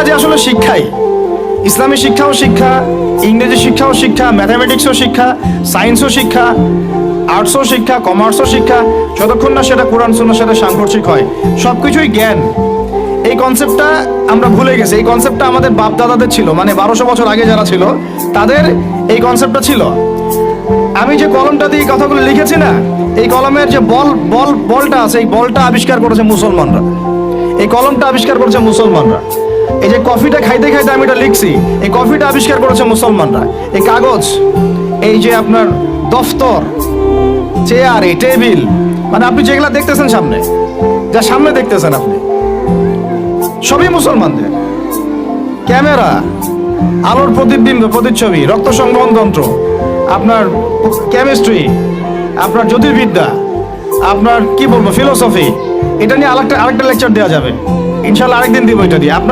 যে আসলে শিক্ষাই, ইসলামী শিক্ষাও শিক্ষা, ইংরেজি শিক্ষাও শিক্ষা, ম্যাথামেটিক্সও শিক্ষা, সায়েন্সও শিক্ষা, আর্টসও শিক্ষা, কমার্সও শিক্ষা, যতক্ষণ না সেটা কোরআন সুন্নাহর সাথে সাংঘর্ষিক হয়। সব কিছুই জ্ঞান। এই কনসেপ্টটা আমরা ভুলে গেছি। এই কনসেপ্টটা আমাদের বাপ দাদাদের ছিল, মানে 1200 বছর আগে যারা ছিল তাদের এই কনসেপ্টটা ছিল। আমি যে কলমটা দিয়ে কথাগুলো লিখেছি না, এই কলমের যে বলটা আছে, এই বলটা আবিষ্কার করেছে মুসলমানরা। এই কলমটা আবিষ্কার করেছে মুসলমানরা। এই যে কফিটা খাইতে খাইতে আমি এটা লিখছি, এই কফিটা আবিষ্কার করেছে মুসলমানরা। এই কাগজ, এই যে আপনার দফতর, চেয়ার, এই টেবিল, মানে আপনি যেগুলা দেখতেছেন সামনে, যা সামনে দেখতেছেন আপনি, সবই মুসলমানদের। ক্যামেরা, আলোর প্রতিবিম্ব, প্রতিচ্ছবি, রক্ত সংবহন যন্ত্র, আপনার কেমিস্ট্রি, আপনার জ্যোতির্বিদ্যা, আপনার কি বলবো ফিলোসফি, এটা নিয়ে আরেকটা লেকচার দেওয়া যাবে ইনশাল্লাহ, আরেকদিন দিব এটা দিয়ে আপনার